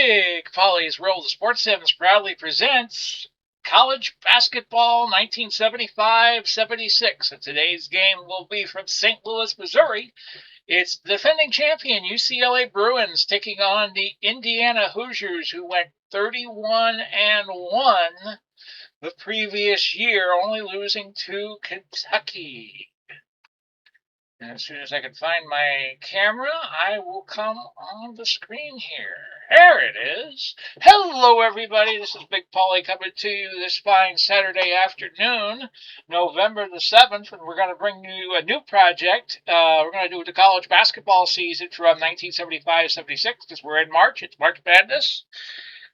Big Pauly's World of Sports Sims proudly presents College Basketball 1975-76. And today's game will be from St. Louis, Missouri. It's the defending champion UCLA Bruins taking on the Indiana Hoosiers, who went 31-1 the previous year, only losing to Kentucky. And as soon as I can find my camera, I will come on the screen here. There it is. Hello, everybody. This is Big Pauly coming to you this fine Saturday afternoon, November the 7th, and we're going to bring you a new project. We're going to do the college basketball season from 1975-76 because we're in March. It's March Madness.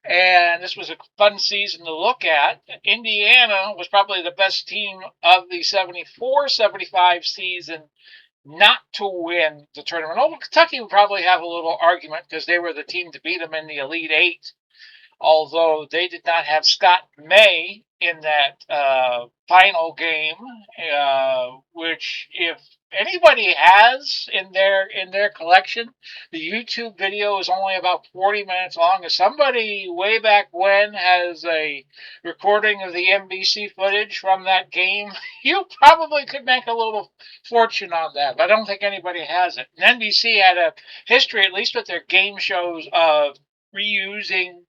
And this was a fun season to look at. Indiana was probably the best team of the 74-75 season not to win the tournament. Although Kentucky would probably have a little argument because they were the team to beat them in the Elite Eight. Although they did not have Scott May in that final game, which if anybody has in their collection, the YouTube video is only about 40 minutes long. If somebody way back when has a recording of the NBC footage from that game, you probably could make a little fortune on that. But I don't think anybody has it. And NBC had a history, at least with their game shows, of reusing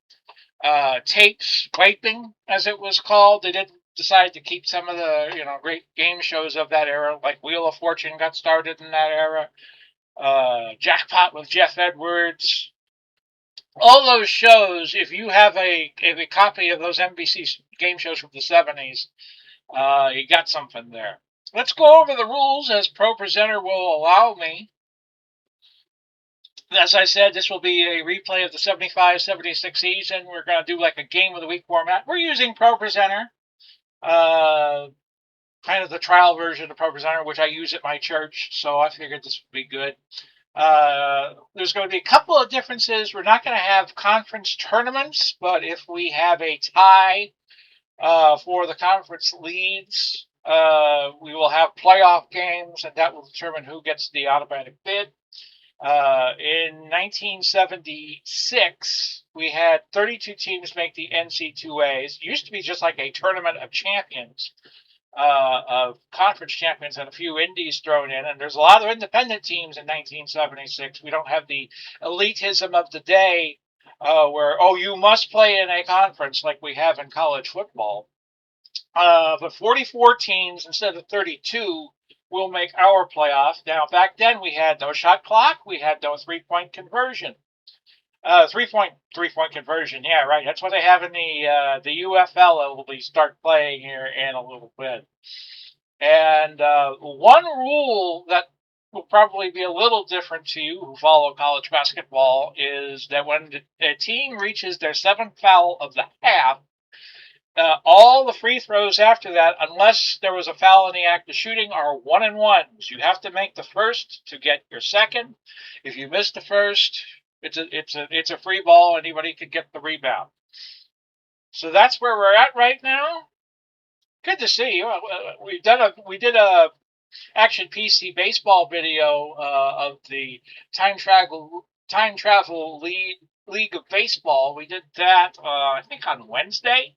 tapes, wiping, as it was called. They did decide to keep some of the, great game shows of that era, like Wheel of Fortune got started in that era, Jackpot with Jeff Edwards. All those shows, if you have a copy of those NBC game shows from the 70s, you got something there. Let's go over the rules as Pro Presenter will allow me. As I said, this will be a replay of the 75-76 season. We're going to do like a game of the week format. We're using Pro Presenter, kind of the trial version of Pro Presenter, which I use at my church, so I figured this would be good. There's going to be a couple of differences. We're not going to have conference tournaments, but if we have a tie for the conference leads, we will have playoff games, and that will determine who gets the automatic bid. In 1976, we had 32 teams make the NCAAs. It used to be just like a tournament of champions, of conference champions, and a few indies thrown in. And there's a lot of independent teams in 1976. We don't have the elitism of the day where, you must play in a conference like we have in college football. But 44 teams instead of 32 will make our playoff. Now, back then we had no shot clock. We had no three-point conversion. Three-point conversion. Yeah, right. That's what they have in the UFL. Will be start playing here in a little bit. And one rule that will probably be a little different to you who follow college basketball is that when a team reaches their seventh foul of the half, all the free throws after that, unless there was a foul in the act of shooting, are 1-and-1s. You have to make the first to get your second. If you miss the first, it's a free ball. Anybody could get the rebound. So that's where we're at right now. Good to see you. We did a Action PC baseball video of the time travel League of Baseball. We did that I think on Wednesday.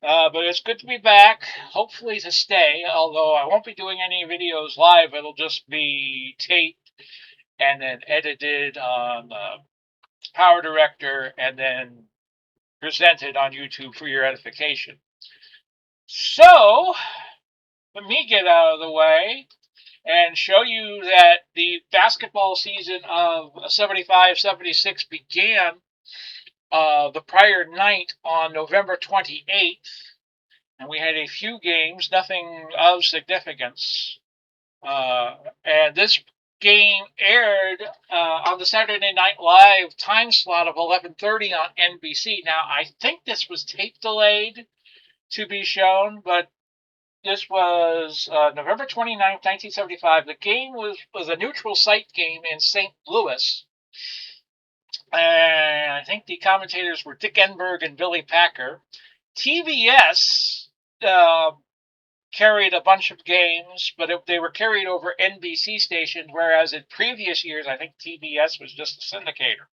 But it's good to be back, hopefully to stay, although I won't be doing any videos live. It'll just be taped and then edited on Power Director and then presented on YouTube for your edification. So, let me get out of the way and show you that the basketball season of 75-76 began the prior night on November 28th, and we had a few games, nothing of significance. And this game aired on the Saturday Night Live time slot of 11:30 on NBC. Now, I think this was tape delayed to be shown, but this was November 29th, 1975. The game was a neutral site game in St. Louis. And I think the commentators were Dick Enberg and Billy Packer. TBS carried a bunch of games, but they were carried over NBC stations, whereas in previous years, I think TBS was just a syndicator.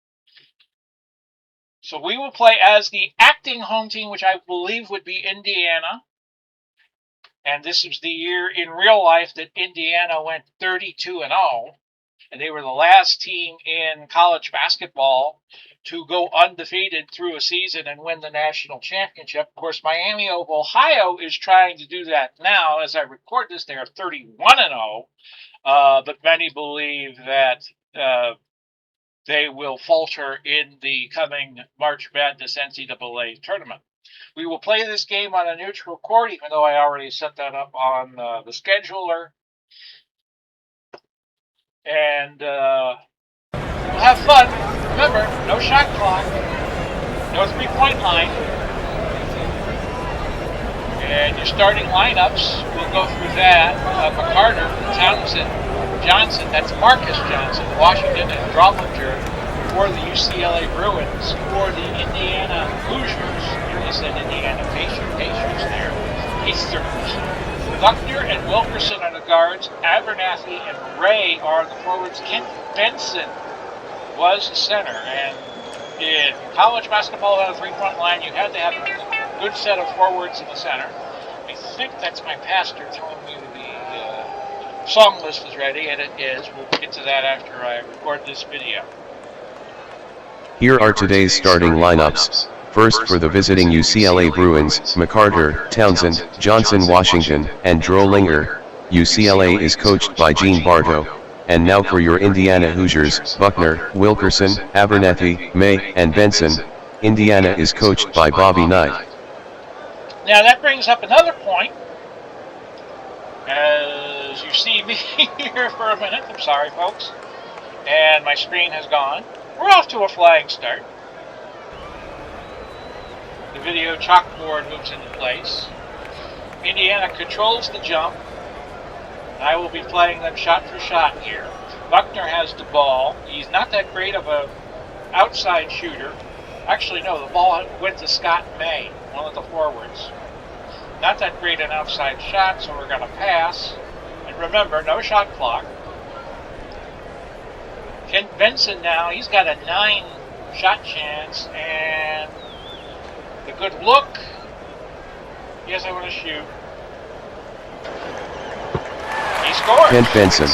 So we will play as the acting home team, which I believe would be Indiana. And this was the year in real life that Indiana went 32-0. And they were the last team in college basketball to go undefeated through a season and win the national championship. Of course, Miami of Ohio is trying to do that now. As I record this, they are 31-0. But many believe that they will falter in the coming March Madness NCAA tournament. We will play this game on a neutral court, even though I already set that up on the scheduler. And we'll have fun. Remember, no shot clock, no three-point line. And your starting lineups, we'll go through that. McCarter, Townsend, Johnson, that's Marcus Johnson, Washington, and Drollinger for the UCLA Bruins. For the Indiana Hoosiers, I said Indiana Pacers there, Pacers. Buckner and Wilkerson are the guards. Abernathy and Ray are the forwards. Kent Benson was the center. And in college basketball on a three-point line, you had to have a good set of forwards in the center. I think that's my pastor telling me the song list is ready, and it is. We'll get to that after I record this video. Here are today's starting lineups. First for the visiting UCLA Bruins, McCarter, Townsend, Johnson, Washington, and Drollinger. UCLA is coached by Gene Bartow. And now for your Indiana Hoosiers, Buckner, Wilkerson, Abernathy, May, and Benson. Indiana is coached by Bobby Knight. Now that brings up another point. As you see me here for a minute, I'm sorry folks, and my screen has gone. We're off to a flying start. The video chalkboard moves into place. Indiana controls the jump. I will be playing them shot for shot here. Buckner has the ball. He's not that great of an outside shooter. Actually, no, the ball went to Scott May, one of the forwards. Not that great an outside shot, so we're going to pass. And remember, no shot clock. Kent Benson now, he's got a 9-shot chance, and the good look. Yes, I want to shoot. He scores. Kent Benson.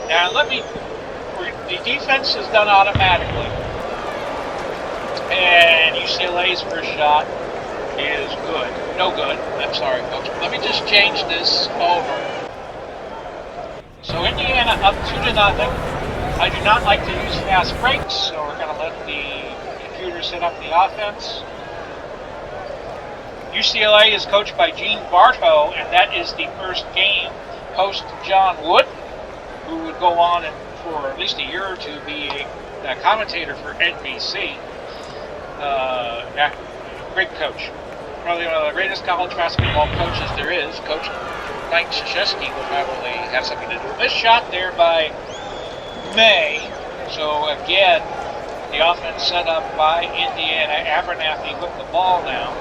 Now the defense is done automatically. And UCLA's first shot is good. No good. I'm sorry, folks. Let me just change this over. So Indiana up 2-0. I do not like to use fast breaks, so we're going to let the computer set up the offense. UCLA is coached by Gene Bartow, and that is the first game. Host John Wood, who would go on and for at least a year or two be a commentator for NBC. Great coach. Probably one of the greatest college basketball coaches there is. Coach Mike Krzyzewski will probably have something to do with this shot there by May. So again, the offense set up by Indiana. Abernathy with the ball now.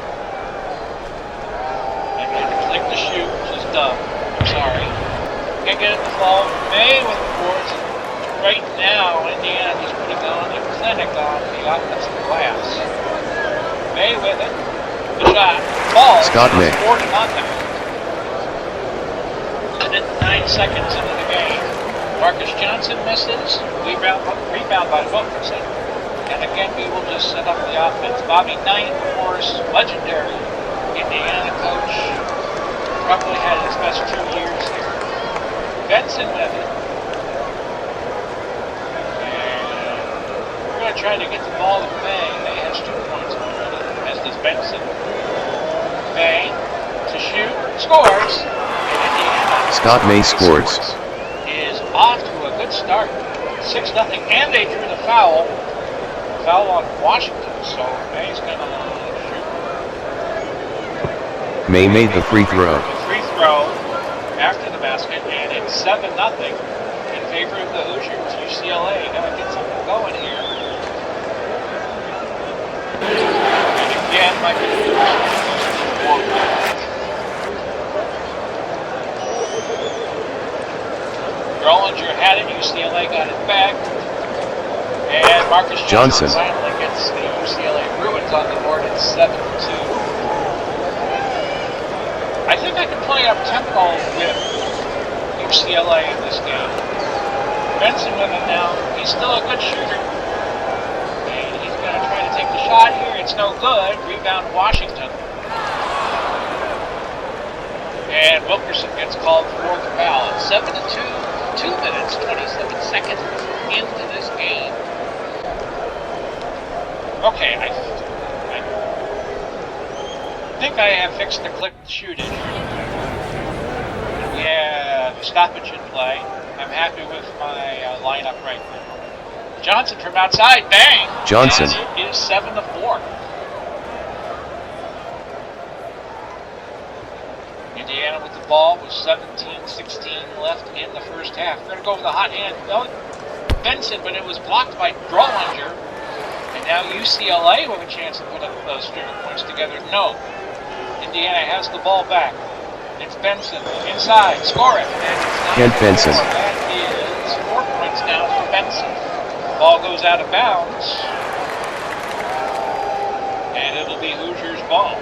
And then click the shoot, which is dumb. I'm sorry. Can't get it to fall. May with the boards. Right now, Indiana is putting on a clinic on the offensive glass. May with it. The shot. Ball. Scott May. 4-0. And then 9 seconds into the game. Marcus Johnson misses. Rebound by Wilkerson. And again, we will just set up the offense. Bobby Knight, of course, legendary Indiana coach. Probably had his best 2 years here. Benson with it. And we're going to try to get the ball to May. May has 2 points already, as does Benson. May to shoot, scores. And Indiana Scott May scores. Is off to a good start. 6-0, and they drew the foul. Foul on Washington, so May's going to shoot. May made the free throw. The free throw after the basket, and it's 7-0 in favor of the Hoosiers. UCLA got to get something going here. And again, my computer. Drollinger had it, UCLA got it back. And Marcus Johnson. finally gets the UCLA Bruins on the board at 7-2. I think I can play up tempo with UCLA in this game. Benson with it now. He's still a good shooter. And he's going to try to take the shot here. It's no good. Rebound Washington. And Wilkerson gets called for the foul. It's 7-2. 2 minutes, 27 seconds into this game. Okay, I think I have fixed the click to shoot it. Yeah, the stoppage in play. I'm happy with my lineup right now. Johnson from outside, bang! Johnson. And it is 7-4. Indiana with the ball with 17-16 left in the first half. We're going to go with the hot hand. Benson, but it was blocked by Drollinger. And now UCLA with a chance to put up those string points together. No. Indiana has the ball back. It's Benson inside. Score it. Kent Benson. That is 4 points now for Benson. Ball goes out of bounds. And it'll be Hoosiers' ball.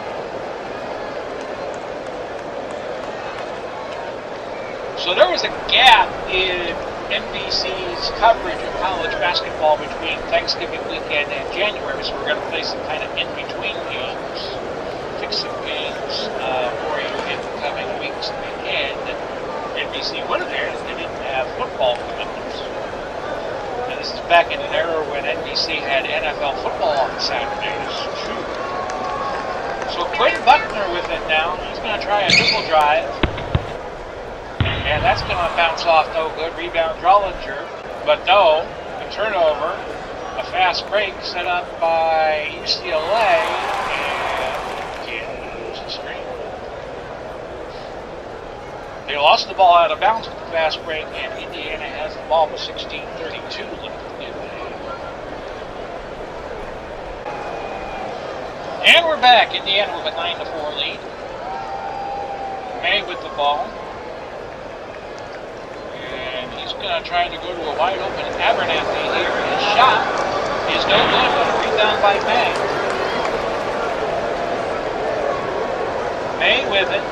So there was a gap in NBC's coverage of college basketball between Thanksgiving weekend and January, so we're going to play some kind of in-between games, fix some games for you in the coming weeks ahead. NBC would have aired if they didn't have football commitments. And this is back in an era when NBC had NFL football on Saturdays, too. So Quinn Buckner with it now. He's going to try a dribble drive. And that's going to bounce off, no good. Rebound, Drollinger. But no, a turnover. A fast break set up by UCLA. And can't use the screen. They lost the ball out of bounds with the fast break, and Indiana has the ball with 16:32 left in the game. And we're back. Indiana with a 9-4 lead. May with the ball. Trying to go to a wide open Abernathy here. His shot is no good, but a rebound by May. May with it.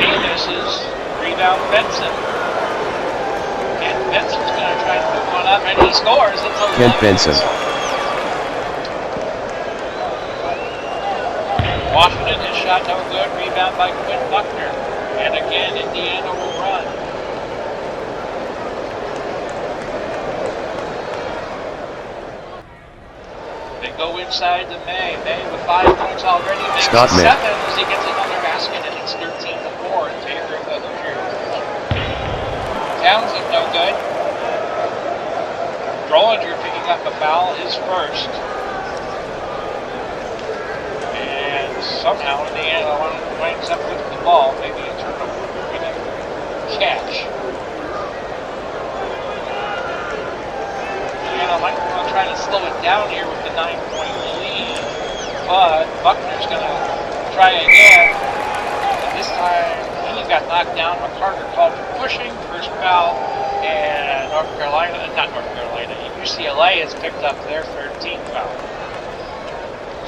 He misses. Rebound Benson. And Benson's going to try to move one up, and he scores. It's a Kent Benson. Washington, his shot no good. Rebound by Quinn Buckner. And again, Indiana will run. Go inside to May. May with 5 points already. Makes Scott May. 7 as he gets another basket, and it's 13-4 in favor of the Hoosiers. Townsend no good. Drollinger picking up a foul, his first. And somehow Indiana winds up with the ball. Maybe a turnover. Catch. Indiana might want to try to slow it down here with the 9-point lead, but Buckner's going to try again, and this time he got knocked down. McCarter called for pushing, first foul, and UCLA has picked up their 13th foul.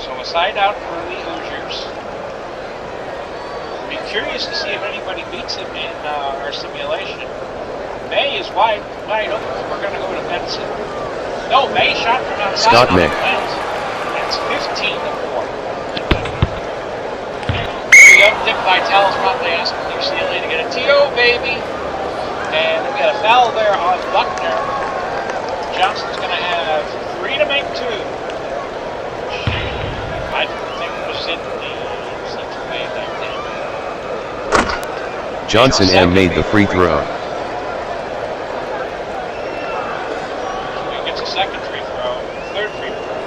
So a side out for the Hoosiers. Be curious to see if anybody beats him in our simulation. May is wide open. We're going to go to Benson. No, May shot from outside. Scott May. It's 15-4. There we go. Dick Vitale's probably asking UCLA to get a TO, baby. And we got a foul there on Buckner. Johnson's going to have 3 to make 2. I didn't think it was in the central way back then. Johnson and made the free throw. Second free throw, third free throw.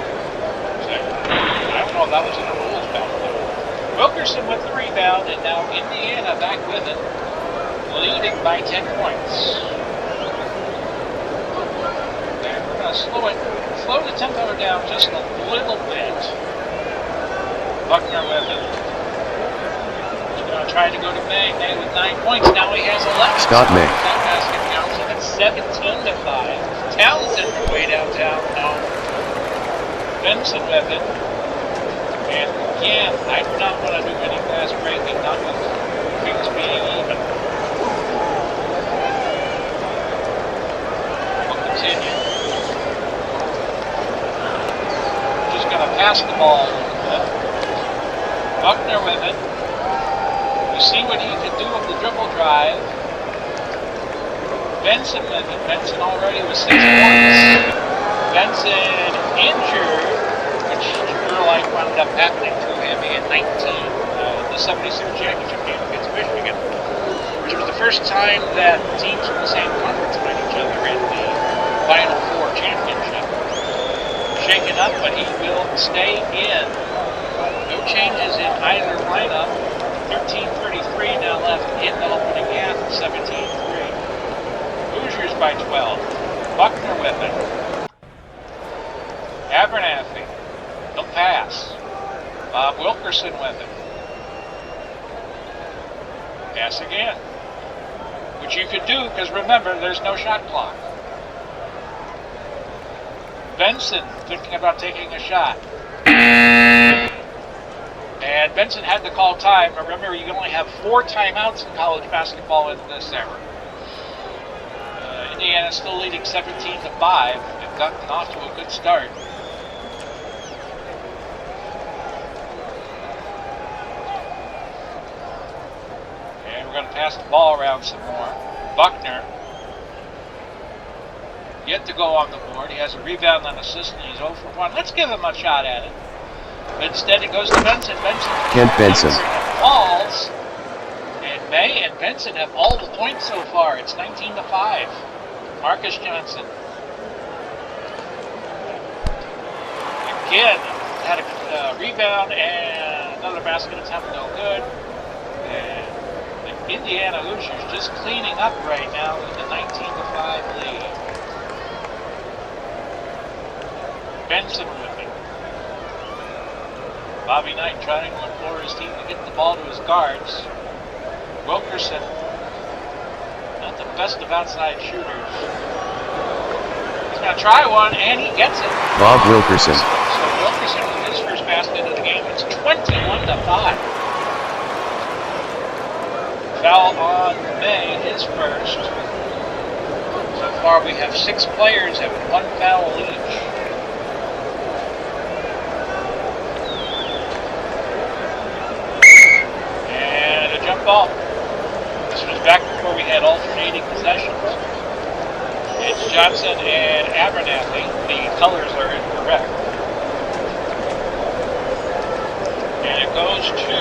I don't know if that was in the rules back then. Wilkerson with the rebound, and now Indiana back with it, leading by 10 points. And we're going to slow the tempo down just a little bit. Buckner with it. He's going to try to go to May. May with 9 points. Now he has 11. Scott May. That basket counts, and it's 17-5. Townsend from way downtown. No. Benson with it. And again, I do not want to do any fast breaking, not with things being even. We'll continue. Just going to pass the ball a little bit. Buckner with it. You see what he can do with the dribble drive. Benson with it. Benson already with 6 points. Benson injured, which like wound up happening to him in the 76 championship game against Michigan, which was the first time that teams from the same conference played each other in the Final Four championship. Shaken up, but he will stay in. No changes in either lineup. 13:33 now left in the opening half, 17-3. Hoosiers by 12. Buckner with it. Abernathy. He'll pass. Bob Wilkerson with it. Pass again. Which you could do, because remember, there's no shot clock. Benson thinking about taking a shot. And Benson had to call time. Remember, you only have 4 timeouts in college basketball in this era. Indiana still leading 17-5. They've gotten off to a good start. We're going to pass the ball around some more. Buckner, yet to go on the board. He has a rebound and assist, and he's 0 for 1. Let's give him a shot at it. But instead it goes to Benson. Kent Benson. Falls. And May and Benson have all the points so far. It's 19-5. Marcus Johnson. Again, had a rebound and another basket attempt, no good. And Indiana Hoosiers just cleaning up right now with the 19-5 lead. Benson with it. Bobby Knight trying to implore his team to get the ball to his guards. Wilkerson, not the best of outside shooters. He's going to try one, and he gets it. Bob Wilkerson. So Wilkerson with his first basket of the game. It's 21-5. Foul on May, his first. So far we have 6 players having 1 foul each. And a jump ball. This was back before we had alternating possessions. It's Johnson and Abernathy. The colors are incorrect. And it goes to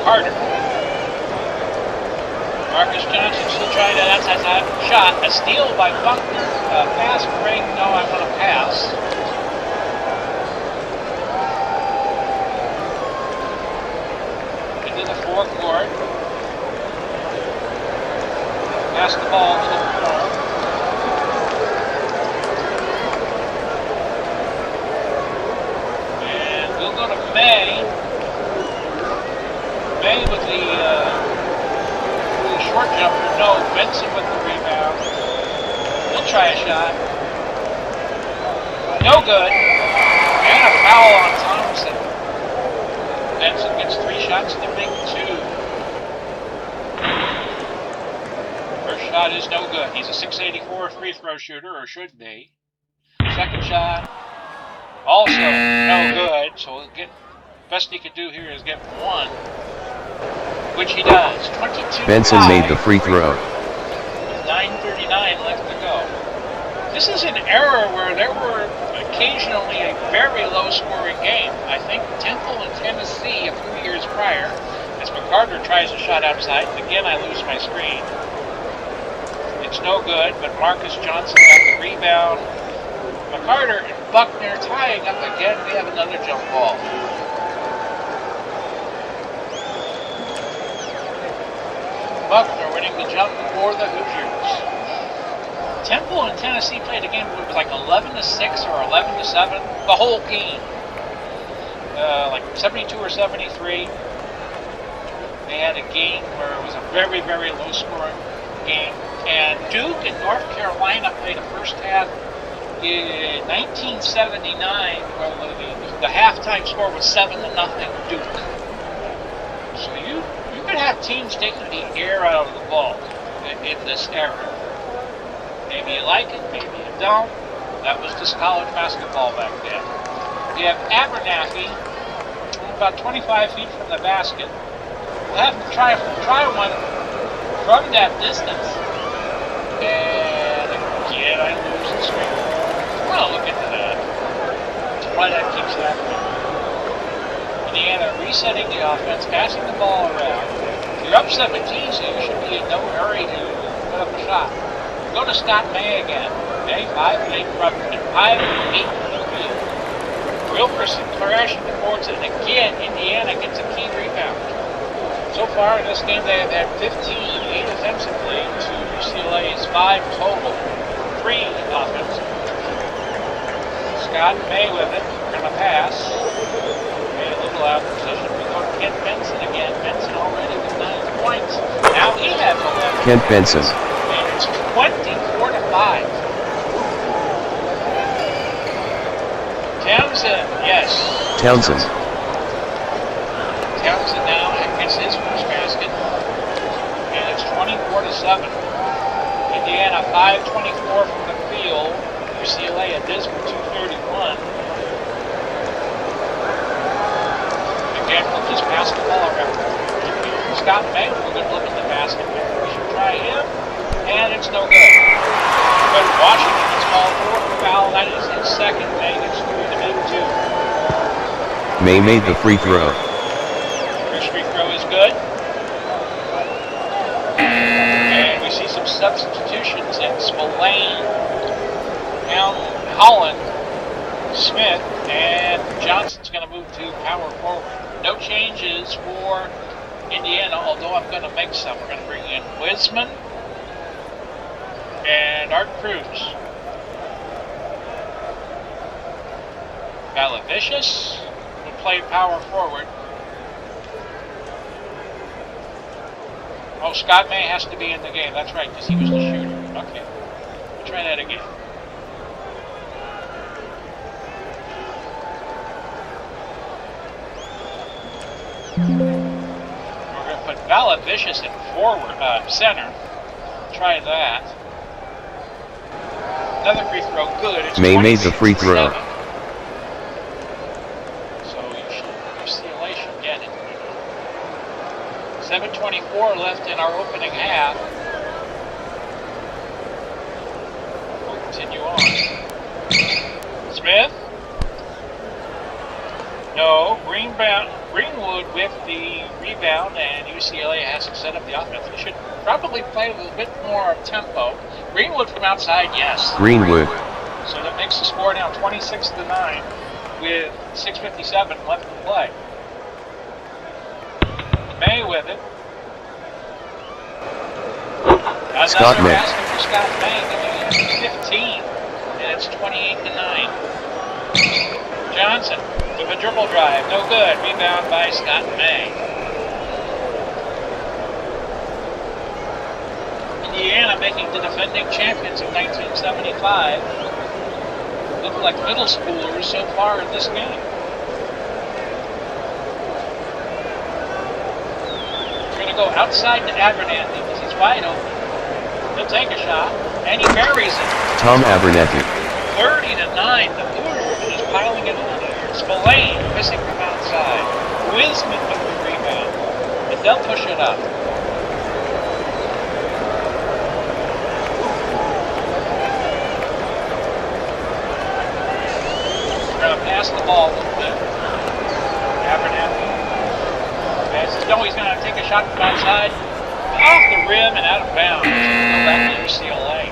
Carter. Marcus Johnson still trying that outside shot. A steal by Buckner. Fast break. No, I want to pass. Into the forecourt. Pass the ball to the floor. And we'll go to May. May with the short jumper. No, Benson with the rebound. He'll try a shot. No good. And a foul on Thompson. Benson gets 3 shots to make 2. First shot is no good. He's a .684 free throw shooter, or should be. Second shot, also no good. So we'll get, best he could do here is get 1. Which he does. 22. Benson made the free throw. 9:39 left to go. This is an era where there were occasionally a very low-scoring game. I think Temple and Tennessee a few years prior, as McCarter tries a shot outside, and again I lose my screen. It's no good, but Marcus Johnson got the rebound. McCarter and Buckner tying up again. We have another jump ball. Buckner winning the jump for the Hoosiers. Temple and Tennessee played a game that was like 11-6 or 11-7. The whole game. Like 72 or 73. They had a game where it was a very, very low-scoring game, and Duke and North Carolina played a first half in 1979, where the halftime score was 7-0 Duke. So you could have teams taking the air out of the ball in this era. Maybe you like it, maybe you don't. That was just college basketball back then. You have Abernathy, about 25 feet from the basket. We'll have to try one from that distance. And again, I lose the screen. Well, look into that. Why that keeps happening. Indiana resetting the offense, passing the ball around. You're up 17, so you should be in no hurry to put up a shot. Go to Scott May again. May 5-8 from 5-8 from the field. Wilkerson crashing the boards, and again, Indiana gets a key rebound. So far in this game, they have had 15, 8 offensively to UCLA's 5 total, 3 offensively. Scott May with it, going to pass. Made a little out of position. We go to Kent Benson again. Benson already with 9 points. Now he has 11. Kent Benson. And it's 24-5. Townsend, yes. Townsend. Townsend now gets his first basket. And it's 24-7. Indiana 5:24 from the field. UCLA at this for 2:31. Again, we'll just pass the ball around. Scott May with a good look at the basket there. We should try him. And it's no good. But Washington is called for a foul. That is his second. May gets 3 to make 2. May made the free throw. First free throw is good. And we see some substitutions in Spillane, Holland, Smith, and Johnson's going to move to power forward. No changes for Indiana, although I'm going to make some. We're going to bring in Wiseman and Art Cruz. Valavicius will play power forward. Oh, Scott May has to be in the game. That's right, because he was the shooter. Okay. We'll try that again. We're going to put Valavicius in center. Try that. Another free throw, good. It's May made the free throw. So UCLA should get it. 7:24 left in our opening half. We'll continue on. Smith. No, Greenwood with the rebound, and UCLA has to set up the offense. They should probably play a little bit more tempo. Greenwood from outside, yes. Greenwood. So that makes the score now 26-9 with 6:57 left to play. May with it. Scott May. Basket for Scott May, giving him 15, and it's 28-9. Johnson with a dribble drive, no good. Rebound by Scott May. Indiana making the defending champions of 1975 look like middle schoolers so far in this game. We're going to go outside to Abernathy because he's wide open. He'll take a shot, and he buries it. Tom Abernathy. 30-9. The Hoosiers are just piling it on here. Spillane missing from outside. Wiseman with the rebound. And they'll push it up. We're going to pass the ball a little bit. Abernathy. No, he's going to take a shot from outside. Off the rim and out of bounds. Go back to UCLA.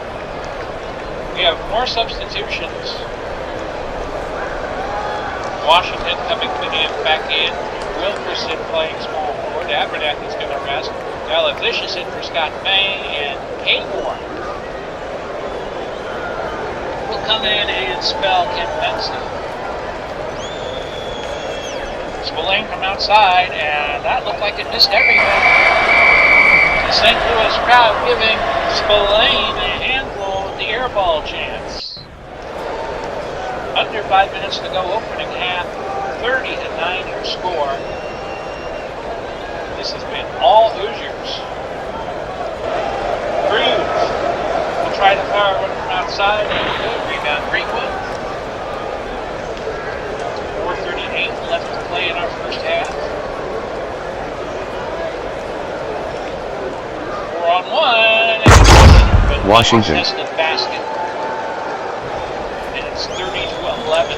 We have more substitutions. Washington coming back in. Wilkerson playing small forward. Abernathy's going to rest. Valavicius in for Scott May, and Haymore will come in and spell Kent Benson. Spillane from outside, and that looked like it missed everything. The St. Louis crowd giving Spillane a handful of the air ball chance. Under 5 minutes to go, opening half, 30-9 your score. This has been all Hoosiers. Cruz will try to fire one from outside, and good rebound, Greenwood. 4:38 left to play in our first half. 4-on-1. Washington. Basket. And it's 30-11.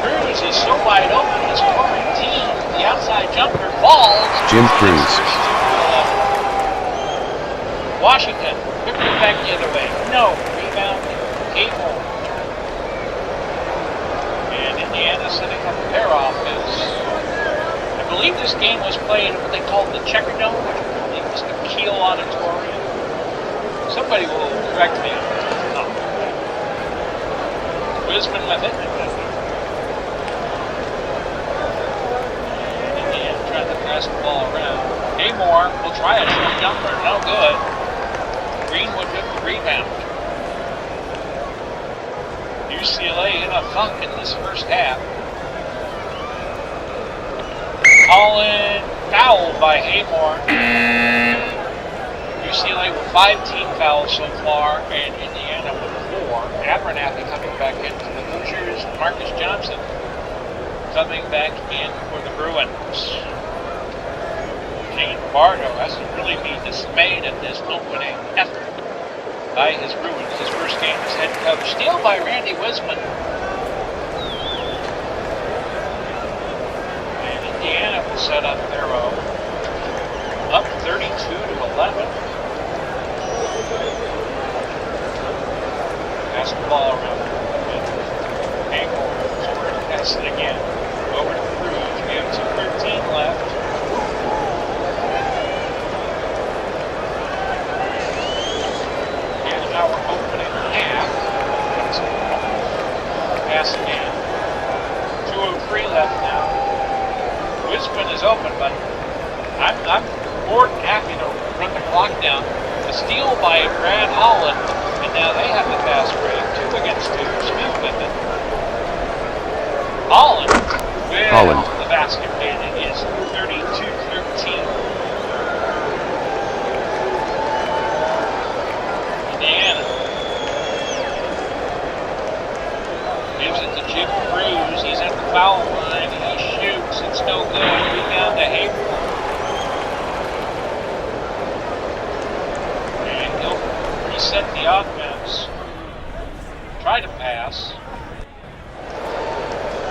Cruz is so wide open, he's quarantined. The outside jumper falls. Jim Cruz. Washington, quickly back the other way. No, rebound, Cable. And Indiana setting up their offense. I believe this game was played in what they call the Checker Dome, which I believe is the Kiel Auditorium. Somebody will correct me. No. Wisman with it. And Indiana trying to pass the ball around. Haymore will try a short jumper, no good. Greenwood with the rebound. UCLA in a funk in this first half. Pauly fouled by Haymore. UCLA with 5 team fouls so far, and Indiana with 4. Abernathy coming back in for the Hoosiers. Marcus Johnson coming back in for the Bruins. Shane Bardo has to really be dismayed at this opening effort by his Bruins. His first game as head coach. Steal by Randy Wisman. And Indiana will set up their own. Up 32-11. Pass the ball around. Ankle. Pass it again. Over to Cruz. We have 2:13 left. Our opening half. Pass again. 2:03 left now. Wisman is open, but I'm more than happy to run the clock down. A steal by Brad Holland, and now they have the fast break. 2 against 2. Smith with it. Holland with the basket, and it is 32-13. Indiana gives it to Jim Cruz. He's at the foul line. He shoots. It's no good. Rebound to Hayward. And he'll reset the offense. Try to pass.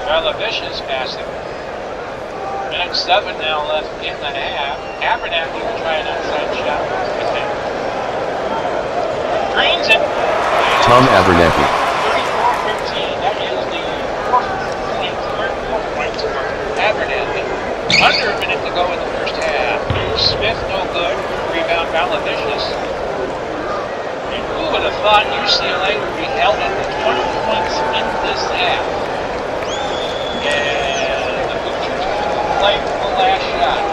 Galavish is passing. Minute 7 now left in the half. Abernathy will try an outside shot. Greens it. Tom Abernathy. 34-13. That is the fourth point for Abernathy. Under a minute to go in the first half. Smith no good. Rebound Galavicious. And who would have thought UCLA would be held under 20 points in this half? And the Hoosiers play for the last shot.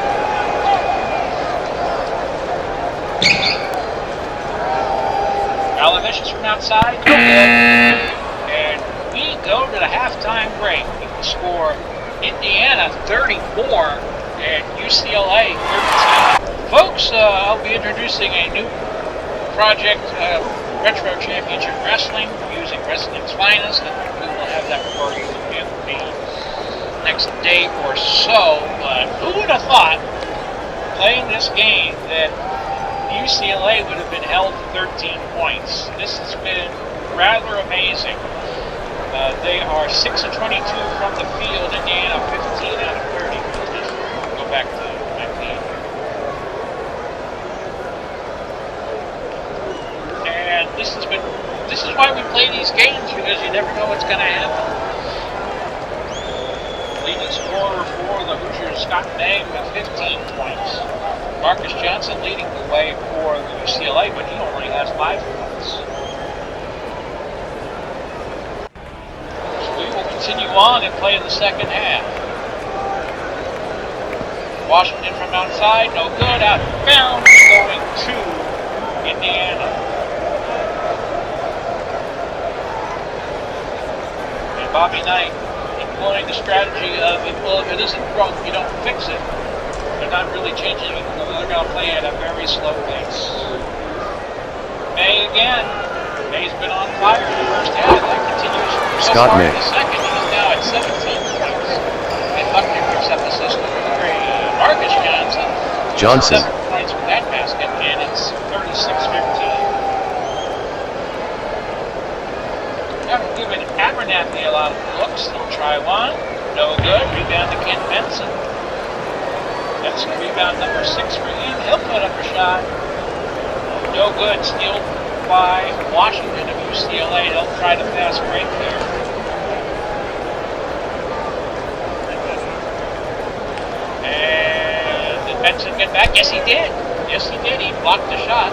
Galavicious from outside, no good. And we go to the halftime break with the score Indiana 34 and UCLA 13. Folks, I'll be introducing a new project, Retro Championship Wrestling, using wrestling's finest, and we will have that for you in the next day or so. But who would have thought, playing this game, that UCLA would have been held to 13 points. This has been rather amazing. They are 6 of 22 from the field. Indiana 15 out of 30. Just go back to my feed. And this is why we play these games, because you never know what's going to happen. Leading scorer for the Hoosiers, Scott May with 15 points. Marcus Johnson leading the way for the UCLA, but he only has 5 points. So we will continue on and play in the second half. Washington from outside, no good, out of bounds, going to Indiana. And Bobby Knight employing the strategy of, well, if it isn't broke, you don't fix it. They're not really changing it. They're going to play at a very slow pace. May again. May's been on fire in the first half. That continues so Scott far May. in the second. He's now at 17 points. And Buckner picks up assist number 3. Marcus Johnson. 7 points for that basket, and it's 36-15. Haven't given Abernathy a lot of looks. He'll try one. No good. Rebound to Ken Benson. That's rebound number 6 for him. He'll put up a shot. No good. Steal by Washington of UCLA. They'll try to fast break here. And did Benson get back? Yes, he did. Yes, he did. He blocked the shot.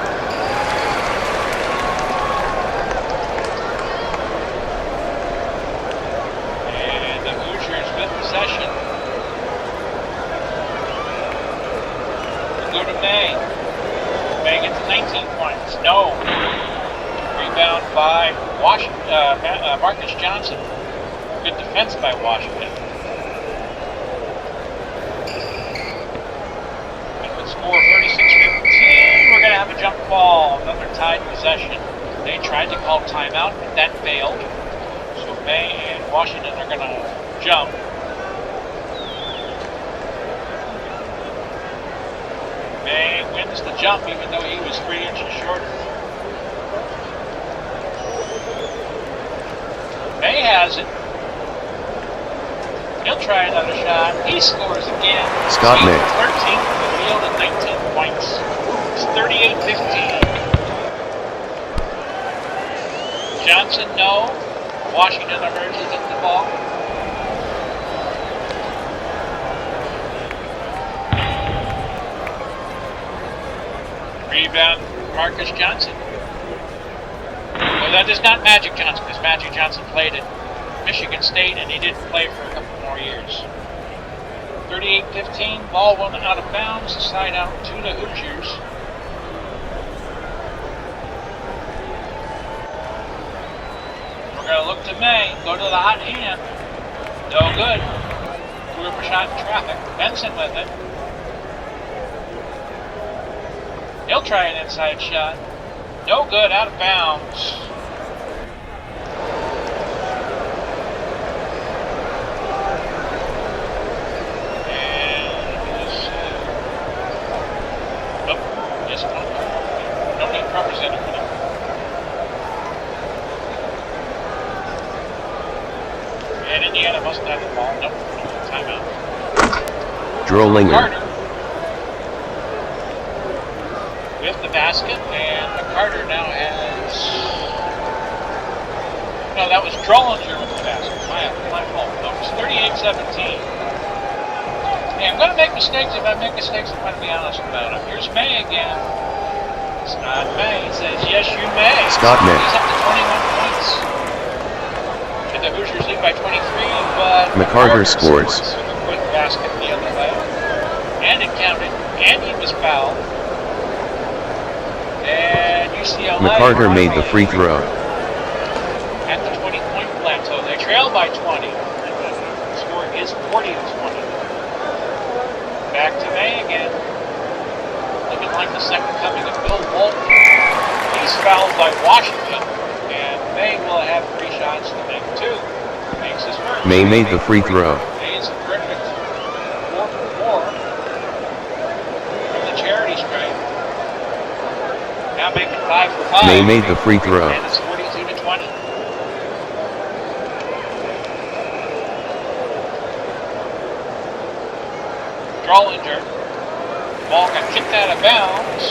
And the Hoosiers with possession. Go to May. May gets 19 points. No. Rebound by Marcus Johnson. Good defense by Washington. And with score 36-15, we're going to have a jump ball. Another tied possession. They tried to call timeout, but that failed. So May and Washington are going to jump. May wins the jump even though he was 3 inches shorter. May has it. He'll try another shot. He scores again. Scott May. 13 from the field and 19 points. It's 38-15. Johnson, no. Washington emerges at the ball. Rebound, Marcus Johnson. Well, that is not Magic Johnson, because Magic Johnson played at Michigan State, and he didn't play for a couple more years. 38-15, ball went out of bounds, side out to the Hoosiers. We're going to look to May, go to the hot hand. No good. Threw up a shot in traffic. Benson with it. He'll try an inside shot. No good, out of bounds. And just no need representative for them. And Indiana must have the ball. Nope, timeout. Drollinger. Carter with the basket, and McCarter now has... No, that was Drollinger with the basket. My fault. No, it's 38-17. Hey, I'm going to make mistakes. If I make mistakes, I'm going to be honest about them. Here's May again. Scott May says, yes, you may. Scott May. He's up to 21 points. And the Hoosiers lead by 23, but McCarter scores. With the basket the other way. And it counted. And he was fouled. And UCLA... McCarter made the free throw. At the 20-point plateau. They trail by 20. And the score is 40-20. Back to May again. Looking like the second coming of Bill Walton. He's fouled by Washington. And May will have 3 shots to make 2. Makes his first. May made the free throw. May's a terrific 4 for 4 from the charity stripe. Now making 5 for 5. May made the free throw. And it's 42-20. Drollinger. Ball got kicked out of bounds.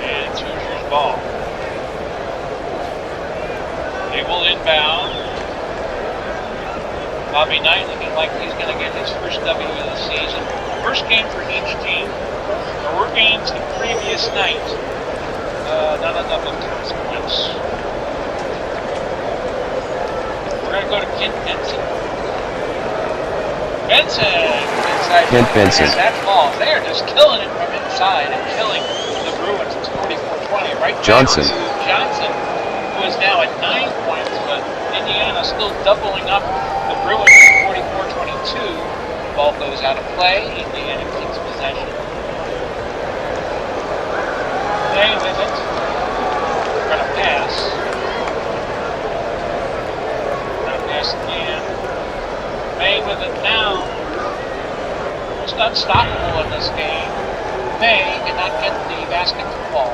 And it's Hoosiers' ball. They will inbound. Bobby Knight looking like he's going to get his first W of the season. First game for each team. There were games the previous night. None of them of consequence. Benson inside. Kent Benson. That ball. They are just killing it from inside and killing the Bruins. It's 44-20. Right back Johnson. to Johnson, who is now at 9 points, but Indiana still doubling up the Bruins. 44-22. Ball goes out of play. Indiana keeps possession. They with it. We're going to pass. Going to pass again. May with it now. Almost unstoppable in this game. May did not get the basketball.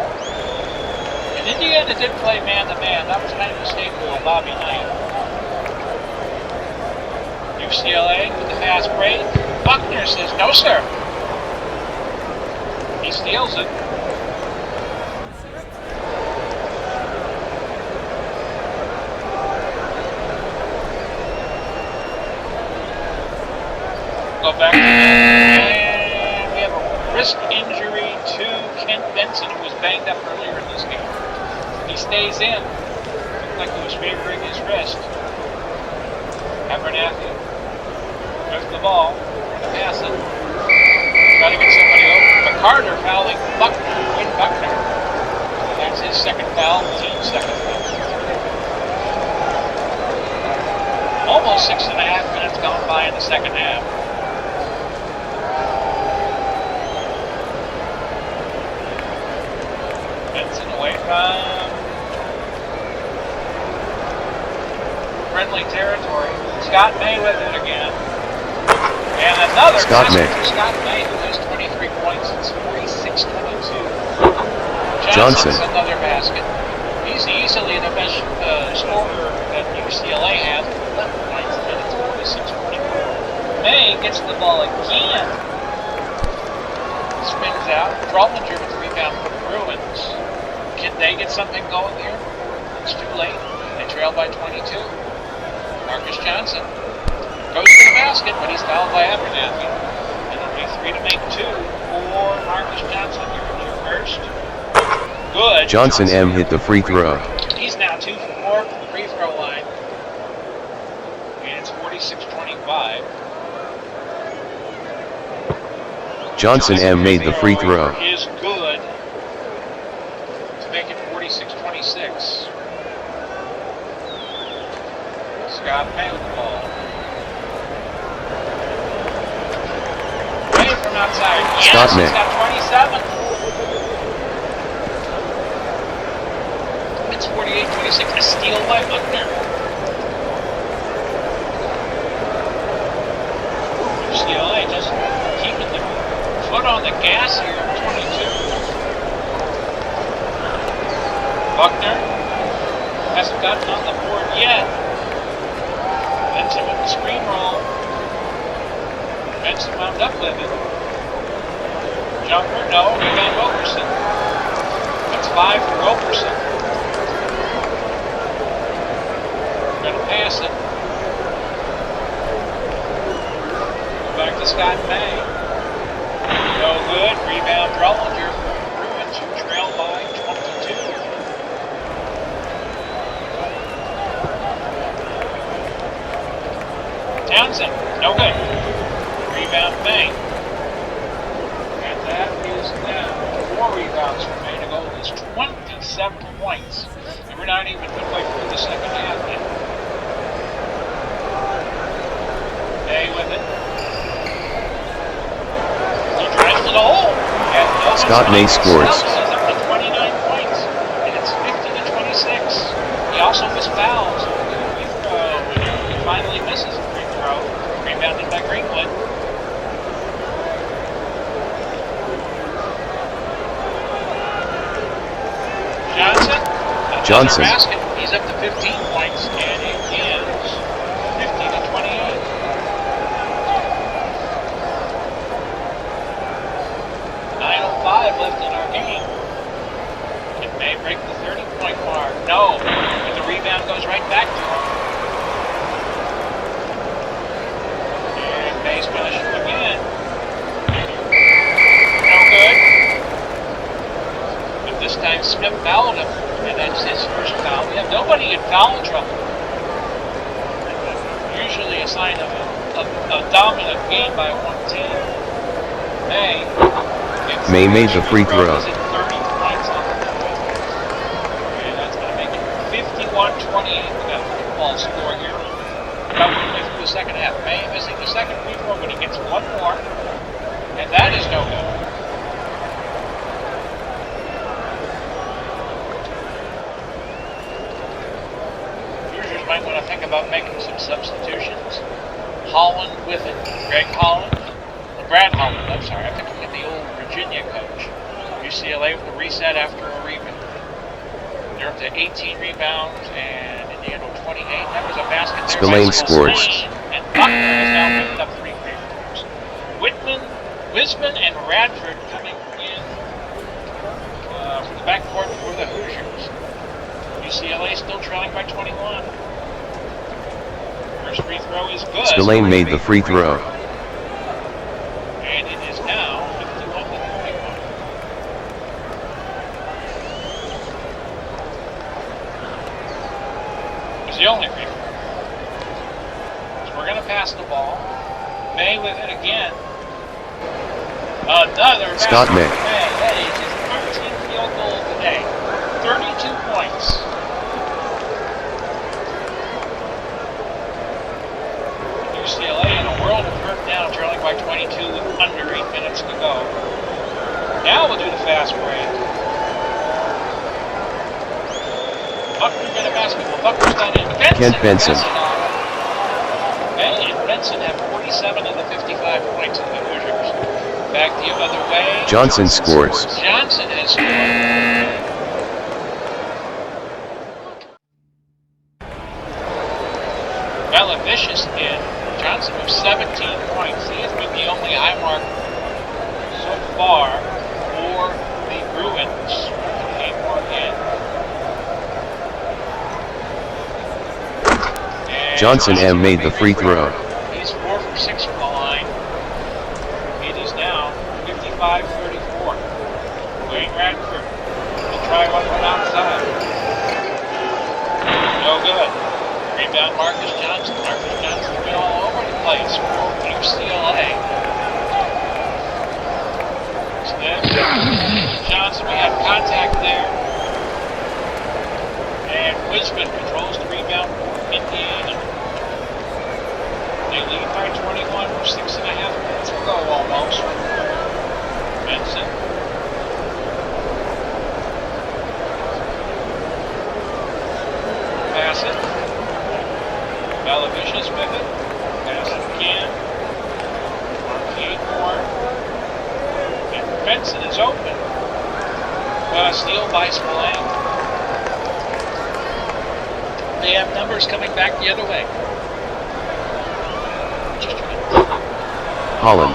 And Indiana did play man-to-man. That was kind of a staple of Bobby Knight. UCLA with the fast break. Buckner says, no, sir. He steals it. Go back to and we have a wrist injury to Kent Benson, who was banged up earlier in this game. He stays in. Looked like he was favoring his wrist. Abernathy with the ball. Going to pass it. Trying to get somebody over. McCarter fouling Buckner. Wayne Buckner. That's his second foul. Team's second foul. Almost 6.5 minutes gone by in the second half. Benson away from friendly territory. Scott May with it again. And another Scott May. Scott May, who has 23 points. It's 46-22. Johnson. Another basket. He's easily the best scorer that UCLA has with 11 points, and it's 46-24. May gets the ball again. Spins out. Drollinger with the rebound for the Bruins. Can they get something going here? It's too late. They trail by 22. Marcus Johnson goes to the basket, but he's fouled by Abernathy. And it'll be 3 to make 2 for Marcus Johnson. Your first. Good. Johnson M hit the free throw. He's now 2 for 4 from the free throw line. And it's 46-25. Johnson M made the free throw. Is good to make it 46-26. Scott May with the ball. May from outside. Scott May. He's got 27. It's 48-26. A steal by Buckner. UCLA just keeping the foot on the gas here at 22. Buckner hasn't gotten on the board yet. Benson with the screen roll. Benson wound up with it. Jumper, no, rebound Wilkerson. That's 5 for Wilkerson. Going to pass it. Back to Scott May. No good. Rebound Drollinger for the Bruins, who trail by 22. Townsend, no good. Rebound May. And that is now 4 rebounds for May to go. It's 27 points. And we're not even midway through the second half yet. May with it. He drives to the hole. Scott May scores. He's up to 29 points. And it's 50-26. He also missed fouls. He finally misses a free throw. Rebounded by Greenwood. Johnson. Basket. He's up to 15 points, and it is 50-28. .905 left in our game. It may break the 30-point mark. No, but the rebound goes right back to him. And May's going to shoot again. No good. But this time Smith fouled him, and that's his first foul. We have nobody in foul trouble. Usually a sign of a a dominant game by one team. May made the free throw. Is it 30 points on the night? And that's going to make it 51-28. We got a football score here. About midway through the second half. May missing the second free throw, but he gets one more. And that is no good. Hoosiers might want to think about making some substitutions. Holland with it. Brad Holland, I'm sorry. I'm thinking of the old Virginia coach. UCLA with the reset after a rebound. They're up to 18 rebounds and Indiana 28. That was a basket there. Spillane scores. And Buckner has now picked up 3 free throws. Wisman and Radford coming in from the backcourt for the Hoosiers. UCLA still trailing by 21. First free throw is good. Spillane made the free throw. And it is now 51-31. It's the only free throw. So we're going to pass the ball. May with it again. Another Scott May. That is his 13th field goal today. 32 points. UCLA in a world of hurt now, trailing by 22 with under 8 minutes to go. Now we'll do the fast break. Buckner got a basketball. Buckner's got in. Kent Benson. May and Benson have 47 of the 55 points in the Hoosiers. Back the other way. Johnson scores. Johnson has scored. Vicious in. Johnson with 17 points. He has been the only high mark so far for the Bruins. Game more in. Johnson M made the free throw. He's 4 for 6 from the line. It is now 55-34. Wayne Radford will try one from outside. No good. Rebound Marcus Johnson. Marcus Johnson's been all over the place for UCLA. Smith. Johnson, we have contact there. And Wisman controls the rebound for Indiana. They lead by 21 with 6.5 minutes to go almost. Benson. Pass it. Vicious with it. Pass it again. Arcade more. And Benson is open. Steal by Spillane. They have numbers coming back the other way. Holland.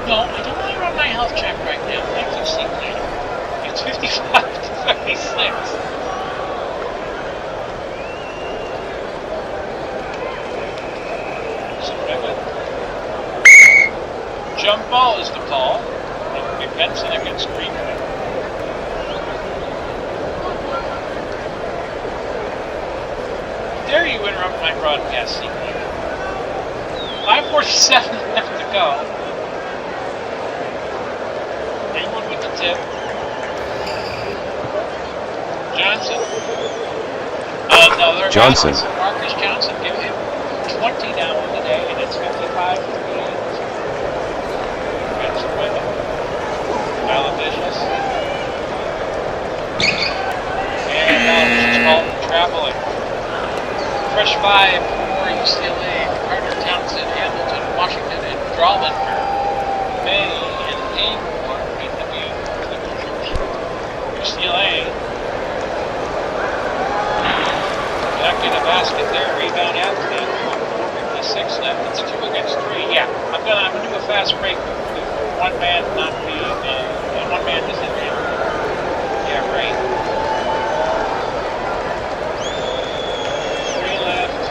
No, I don't want to run my health check right now. Thank you, see later. It's 55-36. Jump ball is the call. Benson against Greenwood. Dare you interrupt my broadcast sequence? 5:47 left to go. Greenwood with the tip. Johnson. Another Johnson. Marcus Johnson. Give him 20 now on the day, and it's 55-38. With it. Vicious. And Vicious called for traveling. Fresh 5 for UCLA. Carter, Townsend, Hamilton, Washington, and Drawlinger. May and Amor in the view for the Hoosiers. UCLA. Back in the basket there. Rebound Anthony. 4:56 left. It's 2 against 3. Yeah, I'm gonna do a fast break. One man not being, one man isn't in. Yeah, right. 3 left.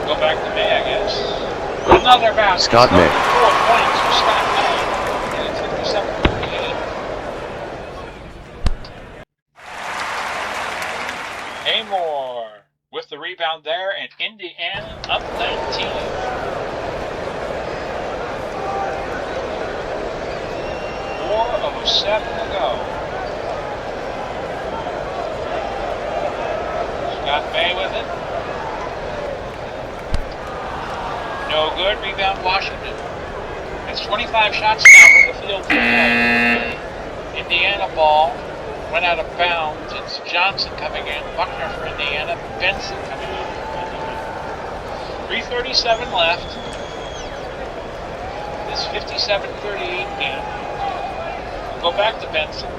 Go back to May, I guess. Another basket. Scott May. 4 points for Scott May. And it's 57-48. Indiana up 19. 4:07 to go. Scott May with it. No good. Rebound Washington. It's 25 shots now from the field. Indiana ball. Went out of bounds. It's Johnson coming in. Buckner for Indiana. Benson coming in for Indiana. 3:37 left. It's 57-38 game. We'll go back to Benson.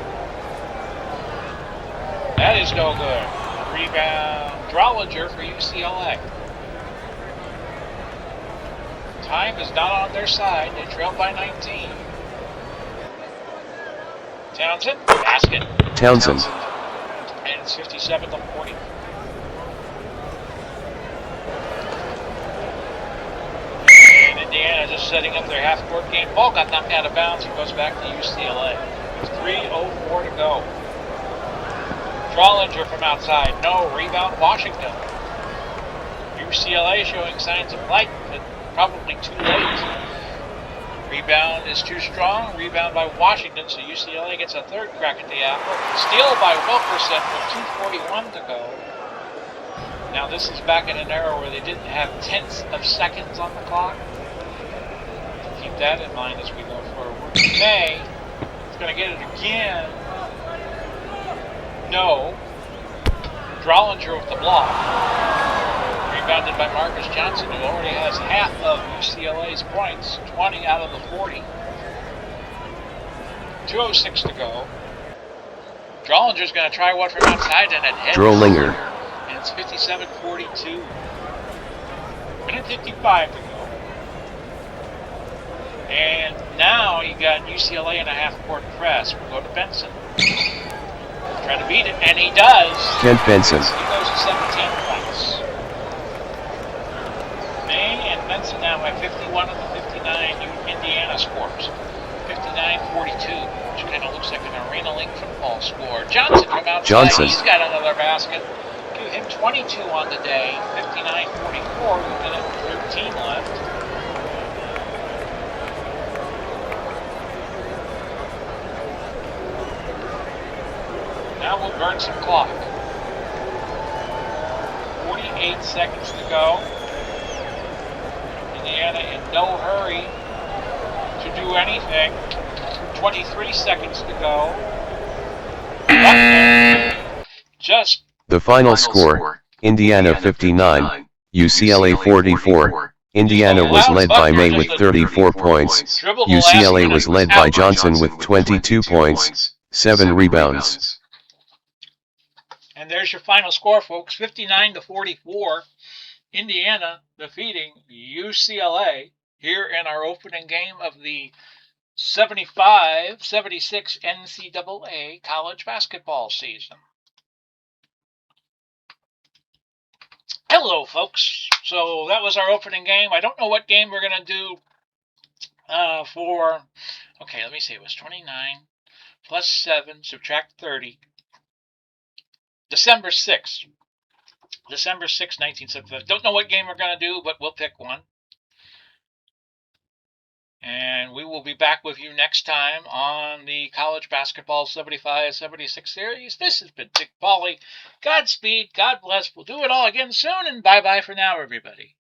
That is no good. Rebound. Drollinger for UCLA. Time is not on their side. They trail by 19. Townsend. Basket. Townsend. And it's 57-40. And Indiana just setting up their half-court game. Ball got knocked out of bounds. It goes back to UCLA. 3:04 to go. Drollinger from outside. No. Rebound Washington. UCLA showing signs of light, but probably too late. Rebound is too strong. Rebound by Washington, so UCLA gets a third crack at the apple. Steal by Wilkerson with 2:41 to go. Now this is back in an era where they didn't have tenths of seconds on the clock. Keep that in mind as we go forward. May is going to get it again. No. Drollinger with the block. Rebounded by Marcus Johnson, who already has half of UCLA's points, 20 out of the 40. 2:06 to go. Drollinger's going to try one from outside, and it hits. Drollinger. And it's 57-42. Minute 55 to go. And now you got UCLA in a half-court press. We'll go to Benson. Try to beat it, and he does. Kent Benson. He goes to 17 points. May and Benson now have 51 of the 59 Indiana scores. 59-42, which kind of looks like an Arena League football score. Johnson from outside. Johnson. He's got another basket. Give him 22 on the day. 59-44 with a minute and 13 left. Now we'll burn some clock. 48 seconds to go. Indiana in no hurry to do anything. 23 seconds to go. Just The final score, Indiana 59, UCLA 44. Indiana was led by May with 34 points. UCLA was led by Johnson with 22 points, 7 rebounds. And there's your final score, folks. 59-44. Indiana defeating UCLA here in our opening game of the 75-76 NCAA college basketball season. Hello, folks. So that was our opening game. I don't know what game we're going to do for... Okay, let me see. It was 29 plus 7, subtract 30. December 6th. December 6th, 1975. Don't know what game we're going to do, but we'll pick one. And we will be back with you next time on the College Basketball 75-76 series. This has been Dick Pauly. Godspeed. God bless. We'll do it all again soon, and bye-bye for now, everybody.